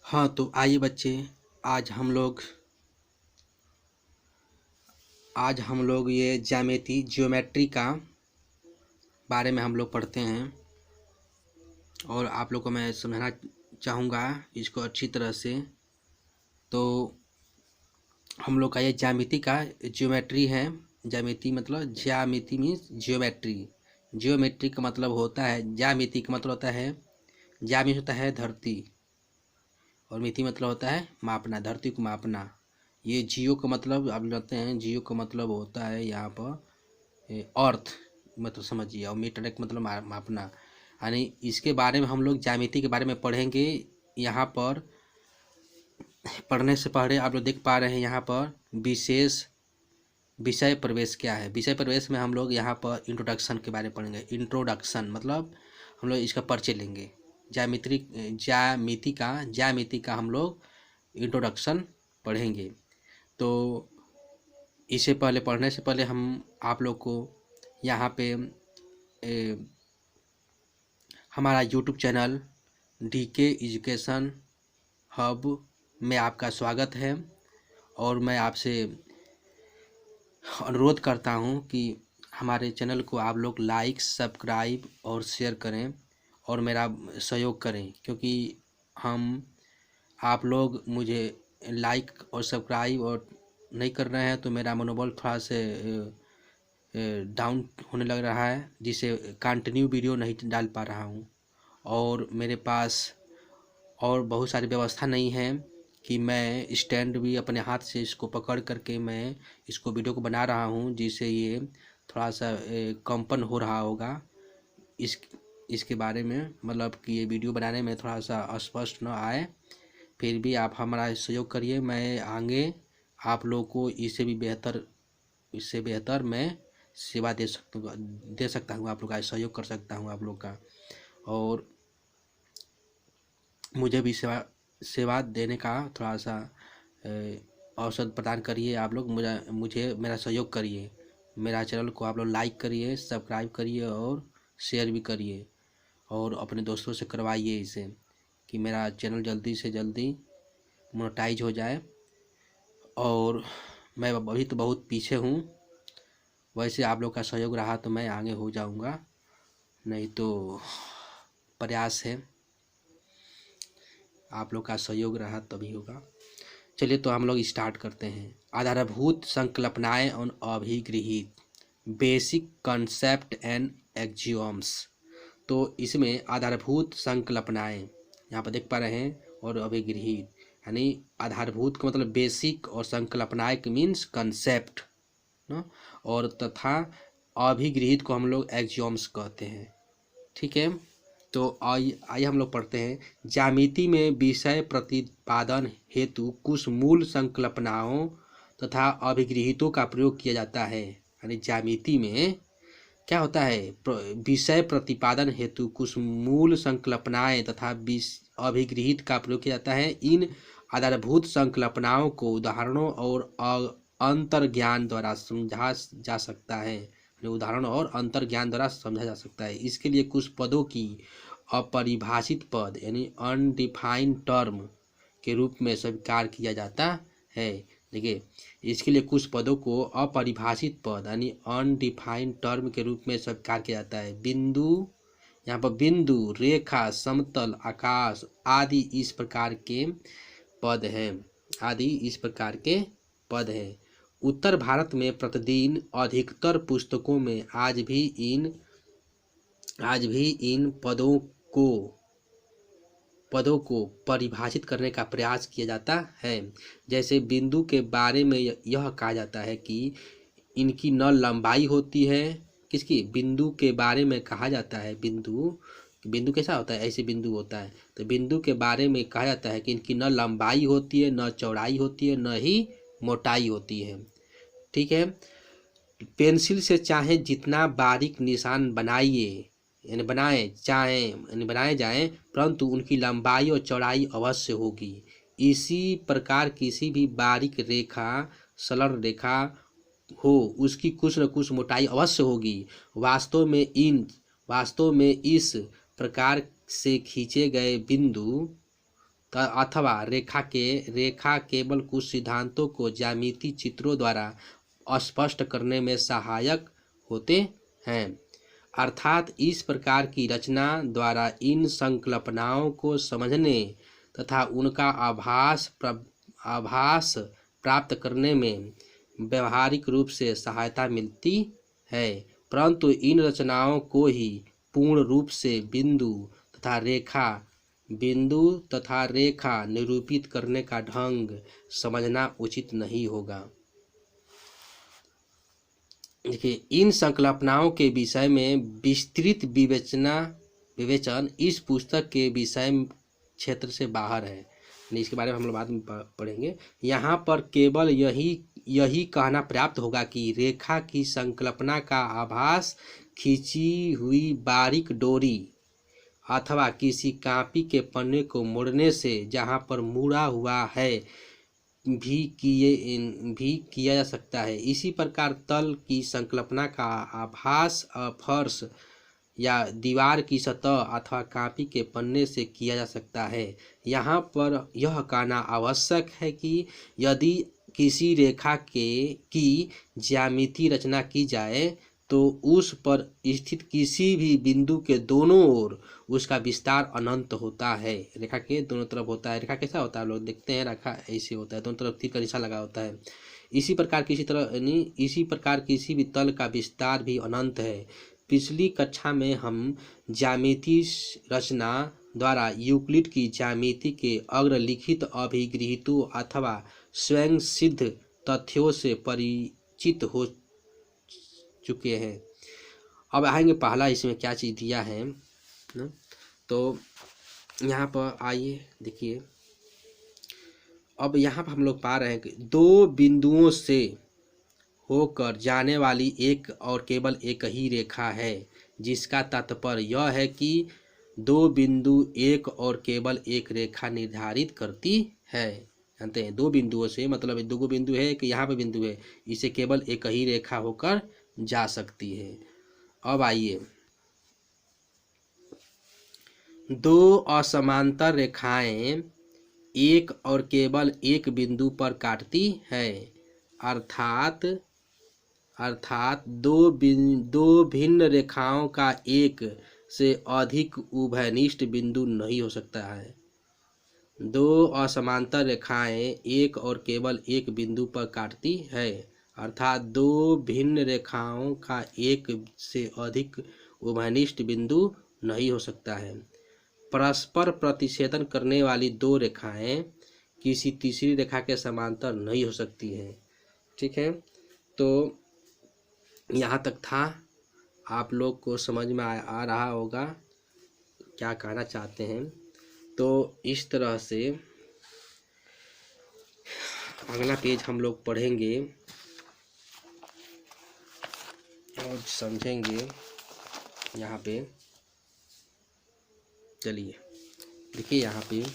हाँ, तो आइए बच्चे, आज हम लोग ये ज्योमेट्री का बारे में हम लोग पढ़ते हैं और आप लोग को मैं समझाना चाहूँगा इसको अच्छी तरह से। तो हम लोग का ये ज्योमेट्री है। ज्यामिति मतलब ज्यामिति मीन्स ज्योमेट्री। ज्योमेट्री का मतलब होता है, ज्यामिति का मतलब होता है, ज्या मीन्स होता है धरती और मिति मतलब होता है मापना, धरती को मापना। ये जियो का मतलब आप जानते हैं, जियो का मतलब होता है यहाँ पर अर्थ, मतलब समझिए, और मीटर का मतलब मापना। यानी इसके बारे में हम लोग ज्यामिति के बारे में पढ़ेंगे। यहाँ पर पढ़ने से पहले आप लोग देख पा रहे हैं यहाँ पर विशेष विषय प्रवेश क्या है। विषय प्रवेश में हम लोग यहाँ पर इंट्रोडक्शन के बारे में पढ़ेंगे। इंट्रोडक्शन मतलब हम लोग इसका परिचय लेंगे। ज्यामिति का हम लोग इंट्रोडक्शन पढ़ेंगे। तो इससे पहले, पढ़ने से पहले हम आप लोग को यहाँ पे हमारा YouTube channel DK education hub में आपका स्वागत है और मैं आपसे अनुरोध करता हूँ कि हमारे चैनल को आप लोग लाइक, सब्सक्राइब और शेयर करें और मेरा सहयोग करें, क्योंकि आप लोग मुझे लाइक और सब्सक्राइब और नहीं कर रहे हैं तो मेरा मनोबल थोड़ा से डाउन होने लग रहा है, जिससे कंटिन्यू वीडियो नहीं डाल पा रहा हूँ। और मेरे पास और बहुत सारी व्यवस्था नहीं है कि मैं स्टैंड भी अपने हाथ से इसको पकड़ करके मैं इसको वीडियो को बना रहा हूँ, जिससे ये थोड़ा सा कंपन हो रहा होगा। इसके बारे में मतलब कि ये वीडियो बनाने में थोड़ा सा अस्पष्ट न आए, फिर भी आप हमारा सहयोग करिए। मैं आगे आप लोग को इससे बेहतर मैं सेवा दे सकता हूँ, आप लोग का सहयोग कर सकता हूँ आप लोग का, और मुझे भी सेवा देने का थोड़ा सा अवसर प्रदान करिए। आप लोग मुझे मेरा सहयोग करिए। मेरा चैनल को आप लोग लाइक करिए, सब्सक्राइब करिए और शेयर भी करिए और अपने दोस्तों से करवाइए इसे, कि मेरा चैनल जल्दी से जल्दी मोनेटाइज हो जाए। और मैं अभी तो बहुत पीछे हूँ, वैसे आप लोग का सहयोग रहा तो मैं आगे हो जाऊँगा, नहीं तो प्रयास है, आप लोग का सहयोग रहा तभी होगा। चलिए तो हम लोग स्टार्ट करते हैं। आधारभूत संकल्पनाएं और अभिगृहित, बेसिक कॉन्सेप्ट एंड एक्जियोम्स। तो इसमें आधारभूत संकल्पनाएं यहाँ पर देख पा रहे हैं और अभिगृहित, यानी आधारभूत का मतलब बेसिक और संकल्पनाएं मीन्स कंसेप्ट ना, और तथा अभिगृहित को हम लोग एक्जियोम्स कहते हैं। ठीक है, तो आइए हम लोग पढ़ते हैं। ज्यामिति में विषय प्रतिपादन हेतु कुछ मूल संकल्पनाओं तथा अभिगृहितों का प्रयोग किया जाता है। यानी ज्यामिति में क्या होता है, विषय प्रतिपादन हेतु कुछ मूल संकल्पनाएं तथा अभिगृहित का प्रयोग किया जाता है। इन आधारभूत संकल्पनाओं को उदाहरणों और अंतर्ज्ञान द्वारा समझा जा सकता है। उदाहरण और अंतर्ज्ञान द्वारा समझा जा सकता है। इसके लिए कुछ पदों की अपरिभाषित पद यानी अनडिफाइंड टर्म के रूप में स्वीकार किया जाता है। देखिए, इसके लिए कुछ पदों को अपरिभाषित पद यानी अनडिफाइंड टर्म के रूप में स्वीकार किया जाता है। बिंदु, यहाँ पर बिंदु, रेखा, समतल, आकाश आदि इस प्रकार के पद हैं। उत्तर भारत में प्रतिदिन अधिकतर पुस्तकों में आज भी इन पदों को परिभाषित करने का प्रयास किया जाता है। जैसे बिंदु के बारे में यह कहा जाता है कि इनकी न लंबाई होती है। किसकी? बिंदु के बारे में कहा जाता है, बिंदु कैसा होता है, ऐसे बिंदु होता है। तो बिंदु के बारे में कहा जाता है कि इनकी न लंबाई होती है, न चौड़ाई होती है, न ही मोटाई होती है। ठीक है, पेंसिल से चाहे जितना बारीक निशान बनाए जाएं, परंतु उनकी लंबाई और चौड़ाई अवश्य होगी। इसी प्रकार किसी भी बारीक रेखा, सरल रेखा हो, उसकी कुछ न कुछ मोटाई अवश्य होगी। वास्तव में इस प्रकार से खींचे गए बिंदु अथवा रेखा केवल कुछ सिद्धांतों को ज्यामितीय चित्रों द्वारा स्पष्ट करने में सहायक होते हैं। अर्थात इस प्रकार की रचना द्वारा इन संकल्पनाओं को समझने तथा उनका आभास प्राप्त करने में व्यवहारिक रूप से सहायता मिलती है, परंतु इन रचनाओं को ही पूर्ण रूप से बिंदु तथा रेखा निरूपित करने का ढंग समझना उचित नहीं होगा। देखिए, इन संकल्पनाओं के विषय में विस्तृत विवेचन इस पुस्तक के विषय क्षेत्र से बाहर है, इसके बारे में हम लोग बाद में पढ़ेंगे। यहाँ पर केवल यही कहना पर्याप्त होगा कि रेखा की संकल्पना का आभास खींची हुई बारीक डोरी अथवा किसी कॉपी के पन्ने को मोड़ने से जहाँ पर मुड़ा हुआ है भी किया जा सकता है। इसी प्रकार तल की संकल्पना का आभास फर्श या दीवार की सतह अथवा कॉपी के पन्ने से किया जा सकता है। यहाँ पर यह कहना आवश्यक है कि यदि किसी रेखा की ज्यामितीय रचना की जाए तो उस पर स्थित किसी भी बिंदु के दोनों ओर उसका विस्तार अनंत होता है। रेखा के दोनों तरफ होता है। रेखा कैसा होता है, लोग देखते हैं, रेखा ऐसे होता है, दोनों तरफ तीर का निशान लगा होता है। इसी प्रकार किसी भी तल का विस्तार भी अनंत है। पिछली कक्षा में हम ज्यामितीय रचना द्वारा यूक्लिड की ज्यामिति के अग्रलिखित अभिगृहीतों अथवा स्वयं सिद्ध तथ्यों से परिचित हो चुके हैं। अब आएंगे पहला इसमें क्या चीज़ दिया है ना, तो यहाँ पर आइए देखिए। अब यहाँ पर हम लोग पा रहे हैं कि दो बिंदुओं से होकर जाने वाली एक और केवल एक ही रेखा है, जिसका तात्पर्य यह है कि दो बिंदु एक और केवल एक रेखा निर्धारित करती है। जानते हैं, दो बिंदुओं से मतलब दो बिंदु है कि यहाँ पे बिंदु है, इसे केवल एक ही रेखा होकर जा सकती है। अब आइए, दो असमांतर रेखाएं एक और केवल एक बिंदु पर काटती है, अर्थात दो भिन्न रेखाओं का एक से अधिक उभयनिष्ठ बिंदु नहीं हो सकता है। दो असमांतर रेखाएं एक और केवल एक बिंदु पर काटती है, अर्थात दो भिन्न रेखाओं का एक से अधिक उभयनिष्ठ बिंदु नहीं हो सकता है। परस्पर प्रतिच्छेदन करने वाली दो रेखाएं किसी तीसरी रेखा के समांतर नहीं हो सकती हैं। ठीक है, तो यहाँ तक था। आप लोग को समझ में आ रहा होगा क्या कहना चाहते हैं। तो इस तरह से अगला पेज हम लोग पढ़ेंगे और समझेंगे। यहाँ पे चलिए देखिए, यहाँ पे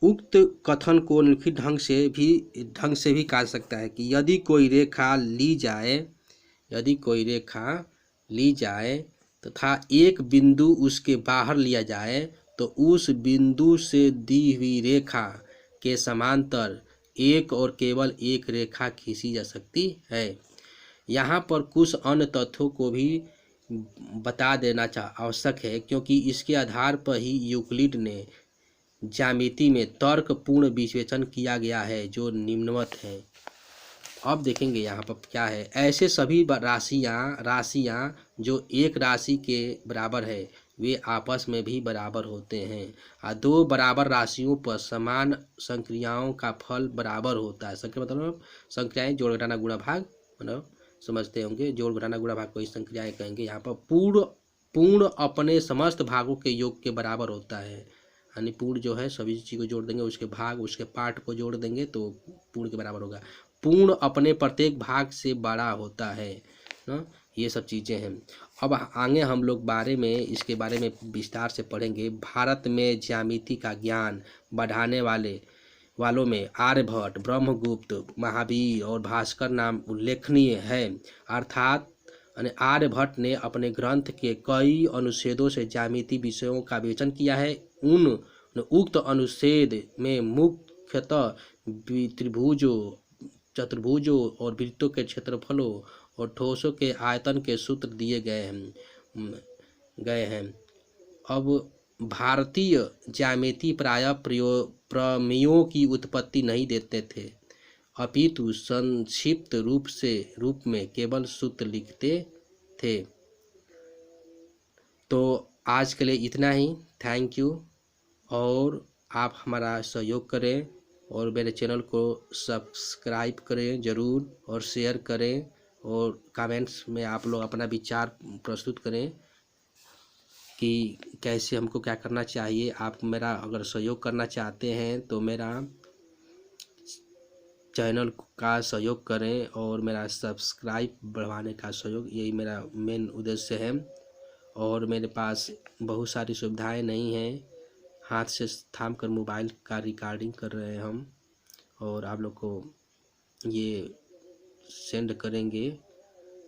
उक्त कथन को निम्नलिखित ढंग से भी कहा सकता है कि यदि कोई रेखा ली जाए तथा एक बिंदु उसके बाहर लिया जाए तो उस बिंदु से दी हुई रेखा के समांतर एक और केवल एक रेखा खींची जा सकती है। यहाँ पर कुछ अन्य तथ्यों को भी बता देना आवश्यक है, क्योंकि इसके आधार पर ही यूक्लिड ने ज्यामिति में तर्कपूर्ण विवेचन किया गया है, जो निम्नवत है। अब देखेंगे यहाँ पर क्या है। ऐसे सभी राशियाँ जो एक राशि के बराबर है वे आपस में भी बराबर होते हैं, और दो बराबर राशियों पर समान संक्रियाओं का फल बराबर होता है। संक्रिया मतलब संक्रियाएं जोड़ घटाना गुणा भाग, मतलब समझते होंगे, जोड़ घटाना गुणा भाग को ही संक्रियाएं कहेंगे। यहाँ पर पूर्ण अपने समस्त भागों के योग के बराबर होता है, यानी पूर्ण जो है सभी चीज़ को जोड़ देंगे, उसके भाग उसके पार्ट को जोड़ देंगे तो पूर्ण के बराबर होगा। पूर्ण अपने प्रत्येक भाग से बड़ा होता है ना, ये सब चीज़ें हैं। अब आगे हम लोग इसके बारे में विस्तार से पढ़ेंगे। भारत में ज्यामिति का ज्ञान बढ़ाने वालों में आर्यभट्ट, ब्रह्मगुप्त, महावीर और भास्कर नाम उल्लेखनीय है। अर्थात आर्यभट्ट ने अपने ग्रंथ के कई अनुच्छेदों से ज्यामिति विषयों का विवेचन किया है। उन उक्त अनुच्छेद में मुख्यतः त्रिभुजों, चतुर्भुजों और वृत्तों के क्षेत्रफलों और ठोसों के आयतन के सूत्र दिए गए हैं। अब भारतीय ज्यामिति प्रायः प्रमेयों की उत्पत्ति नहीं देते थे, अपितु संक्षिप्त रूप में केवल सूत्र लिखते थे। तो आज के लिए इतना ही। Thank you. और आप हमारा सहयोग करें और मेरे चैनल को सब्सक्राइब करें ज़रूर, और शेयर करें, और कमेंट्स में आप लोग अपना विचार प्रस्तुत करें कि कैसे हमको क्या करना चाहिए। आप मेरा अगर सहयोग करना चाहते हैं तो मेरा चैनल का सहयोग करें और मेरा सब्सक्राइब बढ़वाने का सहयोग, यही मेरा मेन उद्देश्य है। और मेरे पास बहुत सारी सुविधाएं नहीं हैं, हाथ से थाम कर मोबाइल का रिकॉर्डिंग कर रहे हैं हम, और आप लोग को ये सेंड करेंगे।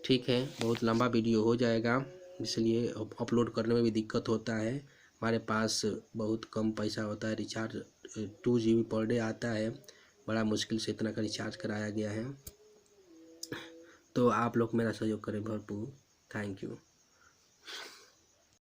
ठीक है, बहुत लंबा वीडियो हो जाएगा, इसलिए अपलोड करने में भी दिक्कत होता है। हमारे पास बहुत कम पैसा होता है, रिचार्ज 2 GB पर डे आता है, बड़ा मुश्किल से इतना का रिचार्ज कराया गया है। तो आप लोग मेरा सहयोग करें भरपूर। Thank you.